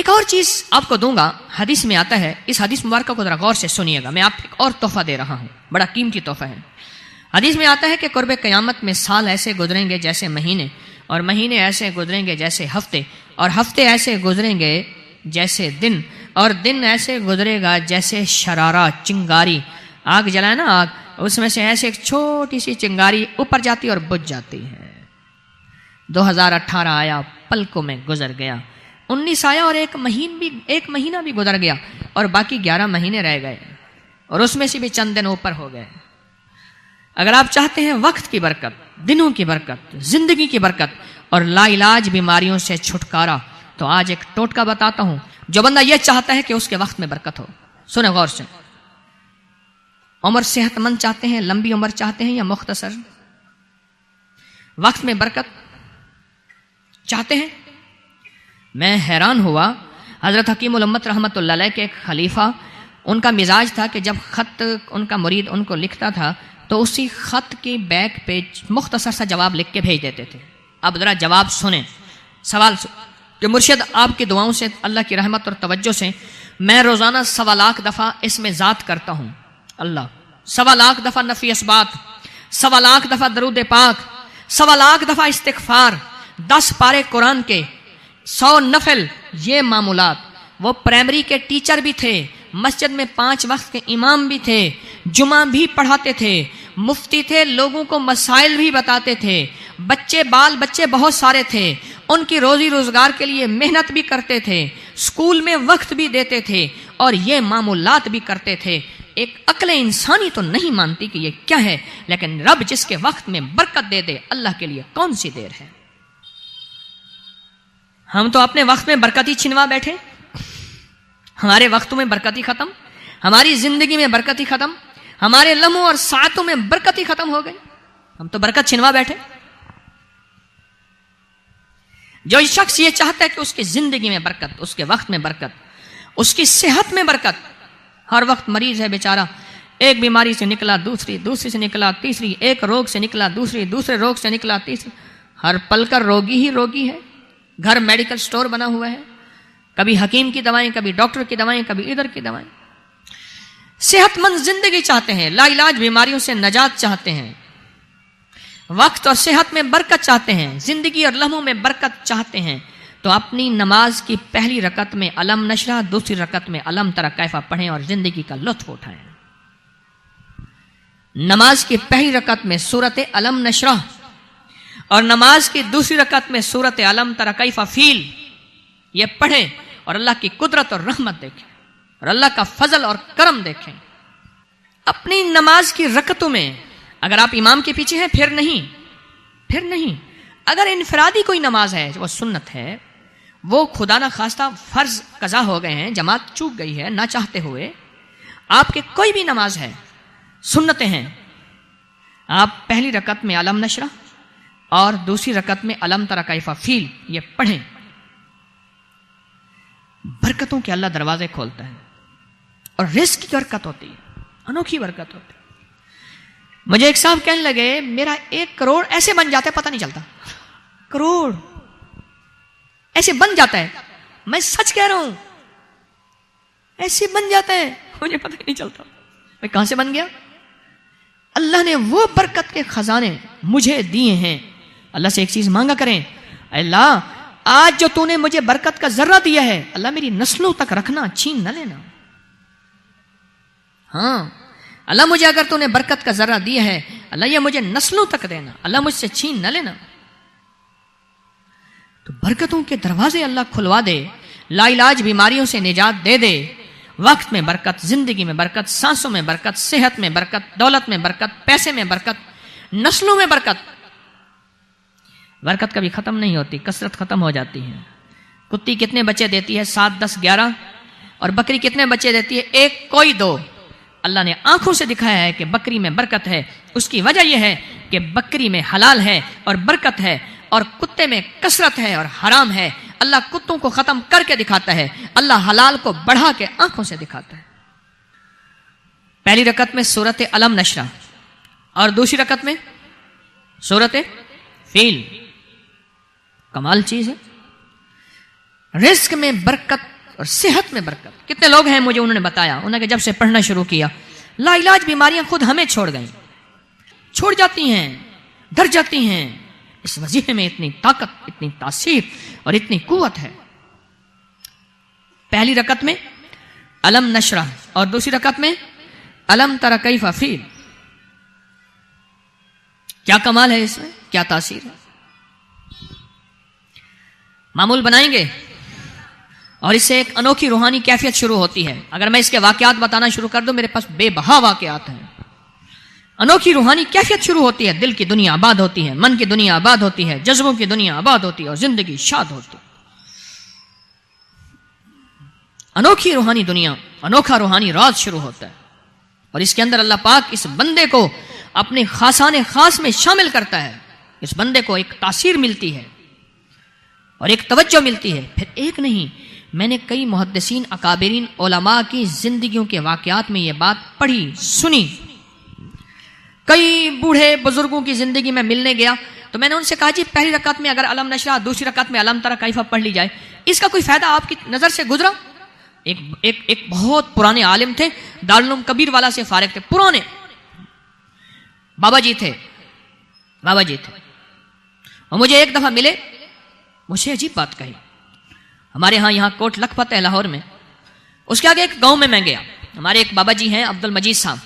ایک اور چیز آپ کو دوں گا، حدیث میں آتا ہے، اس حدیث مبارکہ کو ذرا غور سے سنیے گا، میں آپ کو ایک اور تحفہ دے رہا ہوں، بڑا قیمتی تحفہ ہے۔ حدیث میں آتا ہے کہ قرب قیامت میں سال ایسے گزریں گے جیسے مہینے، اور مہینے ایسے گزریں گے جیسے ہفتے، اور ہفتے ایسے گزریں گے جیسے دن، اور دن ایسے گزرے گا جیسے شرارہ، چنگاری، آگ جلائے نا آگ، اس میں سے ایسے ایک چھوٹی سی چنگاری اوپر جاتی اور بجھ جاتی ہے۔ 2018 آیا، پلکوں میں گزر گیا، 19 آیا اور ایک مہینہ بھی گزر گیا، اور باقی 11 مہینے رہ گئے، اور اس میں سے بھی چند دن اوپر ہو گئے۔ اگر آپ چاہتے ہیں وقت کی برکت، دنوں کی برکت، زندگی کی برکت اور لا علاج بیماریوں سے چھٹکارا، تو آج ایک ٹوٹکا بتاتا ہوں۔ جو بندہ یہ چاہتا ہے کہ اس کے وقت میں برکت ہو، سنیں غور سے، عمر صحت مند چاہتے ہیں، لمبی عمر چاہتے ہیں یا مختصر؟ وقت میں برکت چاہتے ہیں؟ میں حیران ہوا، حضرت حکیم الامت رحمۃ اللہ علیہ کے ایک خلیفہ، ان کا مزاج تھا کہ جب خط ان کا مرید ان کو لکھتا تھا تو اسی خط کی بیک پہ مختصر سا جواب لکھ کے بھیج دیتے تھے۔ اب ذرا جواب سنیں، سوال کہ مرشد آپ کی دعاؤں سے، اللہ کی رحمت اور توجہ سے میں روزانہ 1.25 لاکھ دفعہ اس میں ذات کرتا ہوں، اللہ 1.25 لاکھ دفعہ نفی اثبات، 1.25 لاکھ دفعہ درود پاک، 1.25 لاکھ دفعہ استغفار، 10 پارے قرآن کے، 100 نفل، یہ معمولات۔ وہ پرائمری کے ٹیچر بھی تھے، مسجد میں 5 وقت کے امام بھی تھے، جمعہ بھی پڑھاتے تھے، مفتی تھے، لوگوں کو مسائل بھی بتاتے تھے، بال بچے بہت سارے تھے، ان کی روزی روزگار کے لیے محنت بھی کرتے تھے، اسکول میں وقت بھی دیتے تھے، اور یہ معمولات بھی کرتے تھے۔ ایک عقل انسانی تو نہیں مانتی کہ یہ کیا ہے، لیکن رب جس کے وقت میں برکت دے دے، اللہ کے لیے کون سی دیر ہے؟ ہم تو اپنے وقت میں برکت ہی چھنوا بیٹھے، ہمارے وقتوں میں برکت ہی ختم، ہماری زندگی میں برکت ہی ختم، ہمارے لمحوں اور ساعتوں میں برکت ہی ختم ہو گئی، ہم تو برکت چھنوا بیٹھے۔ جو شخص یہ چاہتا ہے کہ اس کی زندگی میں برکت، اس کے وقت میں برکت، اس کی صحت میں برکت، ہر وقت مریض ہے بیچارہ، ایک بیماری سے نکلا دوسری، دوسری سے نکلا تیسری، ایک روگ سے نکلا دوسری، دوسرے روگ سے نکلا تیسری، ہر پل کا روگی ہی روگی ہے، گھر میڈیکل سٹور بنا ہوا ہے، کبھی حکیم کی دوائیں، کبھی ڈاکٹر کی دوائیں، کبھی ادھر کی دوائیں۔ صحت مند زندگی چاہتے ہیں، لا علاج بیماریوں سے نجات چاہتے ہیں، وقت اور صحت میں برکت چاہتے ہیں، زندگی اور لمحوں میں برکت چاہتے ہیں، تو اپنی نماز کی پہلی رکعت میں علم نشرح، دوسری رکعت میں علم تری کیف پڑھیں اور زندگی کا لطف اٹھائیں۔ نماز کی پہلی رکعت میں سورت علم نشرح اور نماز کی دوسری رکعت میں سورت علم تری کیف فیل، یہ پڑھیں اور اللہ کی قدرت اور رحمت دیکھیں اور اللہ کا فضل اور کرم دیکھیں۔ اپنی نماز کی رکعتوں میں اگر آپ امام کے پیچھے ہیں پھر نہیں، اگر انفرادی کوئی نماز ہے وہ سنت ہے، وہ خدا نہ خواستہ فرض قضا ہو گئے ہیں، جماعت چوک گئی ہے نہ چاہتے ہوئے، آپ کے کوئی بھی نماز ہے، سنتیں ہیں، آپ پہلی رکعت میں علم نشرح اور دوسری رکعت میں علم تری کیف فیل یہ پڑھیں، برکتوں کے اللہ دروازے کھولتا ہے اور رزق کی برکت ہوتی ہے، انوکھی برکت ہوتی ہے۔ مجھے ایک صاحب کہنے لگے میرا 1 کروڑ ایسے بن جاتا ہے، پتہ نہیں چلتا، کروڑ ایسے بن جاتا ہے، میں سچ کہہ رہا ہوں، ایسے بن جاتا ہے، مجھے پتہ نہیں چلتا میں کہاں سے بن گیا۔ اللہ نے وہ برکت کے خزانے مجھے دیے ہیں۔ اللہ سے ایک چیز مانگا کریں، اللہ آج جو تو نے مجھے برکت کا ذرہ دیا ہے، اللہ میری نسلوں تک رکھنا، چھین نہ لینا۔ ہاں اللہ مجھے اگر تو نے برکت کا ذرہ دیا ہے، اللہ یہ مجھے نسلوں تک دینا، اللہ مجھ سے چھین نہ لینا۔ تو برکتوں کے دروازے اللہ کھلوا دے، لا علاج بیماریوں سے نجات دے دے، وقت میں برکت، زندگی میں برکت، سانسوں میں برکت، صحت میں برکت، دولت میں برکت، پیسے میں برکت، نسلوں میں برکت۔ برکت کبھی ختم نہیں ہوتی، کثرت ختم ہو جاتی ہے۔ کتی کتنے بچے دیتی ہے؟ 7، 10، 11، اور بکری کتنے بچے دیتی ہے؟ 1، کوئی 2۔ اللہ نے آنکھوں سے دکھایا ہے کہ بکری میں برکت ہے، اس کی وجہ یہ ہے کہ بکری میں حلال ہے اور برکت ہے، اور کتے میں کثرت ہے اور حرام ہے۔ اللہ کتوں کو ختم کر کے دکھاتا ہے، اللہ حلال کو بڑھا کے آنکھوں سے دکھاتا ہے۔ پہلی رکعت میں سورت علم نشرح اور دوسری رکعت میں سورت فیل، کمال چیز ہے۔ رزق میں برکت اور صحت میں برکت. کتنے لوگ ہیں مجھے انہوں نے بتایا, انہوں نے کہ جب سے پڑھنا شروع کیا لا علاج بیماریاں خود ہمیں چھوڑ گئیں, چھوڑ جاتی ہیں, ڈر جاتی ہیں. اس وظیفے میں اتنی طاقت, اتنی تاثیر اور اتنی قوت ہے. پہلی رکعت میں الم نشرح اور دوسری رکعت میں الم تر کیف فیل. کیا کمال ہے اس میں, کیا تاثیر ہے. معمول بنائیں گے اور اس سے ایک انوکھی روحانی کیفیت شروع ہوتی ہے. اگر میں اس کے واقعات بتانا شروع کر دوں, میرے پاس بے بہا واقعات ہیں. انوکھی روحانی کیفیت شروع ہوتی ہے, دل کی دنیا آباد ہوتی ہے, من کی دنیا آباد ہوتی ہے, جذبوں کی دنیا آباد ہوتی ہے اور زندگی شاد ہوتی ہے. انوکھی روحانی دنیا, انوکھا روحانی راز شروع ہوتا ہے اور اس کے اندر اللہ پاک اس بندے کو اپنے خاصان خاص میں شامل کرتا ہے. اس بندے کو ایک تاثیر ملتی ہے اور ایک توجہ ملتی ہے. پھر ایک نہیں, میں نے کئی محدثین اکابرین علماء کی زندگیوں کے واقعات میں یہ بات پڑھی سنی. کئی بوڑھے بزرگوں کی زندگی میں ملنے گیا تو میں نے ان سے کہا جی پہلی رکعت میں اگر الم نشرح, دوسری رکعت میں الم تر کیف پڑھ لی جائے, اس کا کوئی فائدہ آپ کی نظر سے گزرا؟ ایک بہت پرانے عالم تھے, دارالعلوم کبیر والا سے فارغ تھے, پرانے بابا جی تھے اور مجھے ایک دفعہ ملے, مجھے عجیب بات کہی. ہمارے ہاں یہاں کوٹ لکھپت ہے لاہور میں, اس کے آگے ایک گاؤں میں گیا. ہمارے ایک بابا جی ہیں عبد المجید صاحب,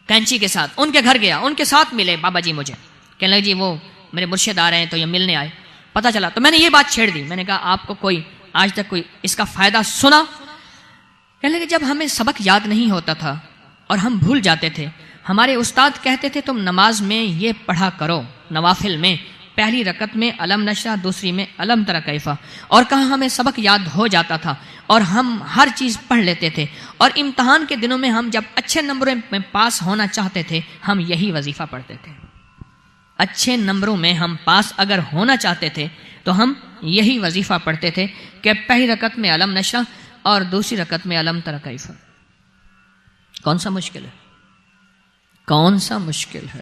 کینچی کے ساتھ, ان کے گھر گیا, ان کے ساتھ ملے بابا جی. مجھے کہنے لگے جی وہ میرے مرشد آ رہے ہیں تو یہ ملنے آئے. پتہ چلا تو میں نے یہ بات چھیڑ دی. میں نے کہا آپ کو کوئی آج تک کوئی اس کا فائدہ سنا؟ کہنے لگے جب ہمیں سبق یاد نہیں ہوتا تھا اور ہم بھول جاتے تھے, ہمارے استاد کہتے تھے تم نماز میں یہ پڑھا کرو, نوافل میں پہلی رکعت میں الم نشرح, دوسری میں الم تر کیف, اور کہاں ہمیں سبق یاد ہو جاتا تھا اور ہم ہر چیز پڑھ لیتے تھے, اور امتحان کے دنوں میں ہم جب اچھے نمبروں میں پاس ہونا چاہتے تھے ہم یہی وظیفہ پڑھتے تھے. اچھے نمبروں میں ہم پاس اگر ہونا چاہتے تھے تو ہم یہی وظیفہ پڑھتے تھے کہ پہلی رکعت میں الم نشرح اور دوسری رکعت میں الم تر کیف. کون سا مشکل ہے, کون سا مشکل ہے.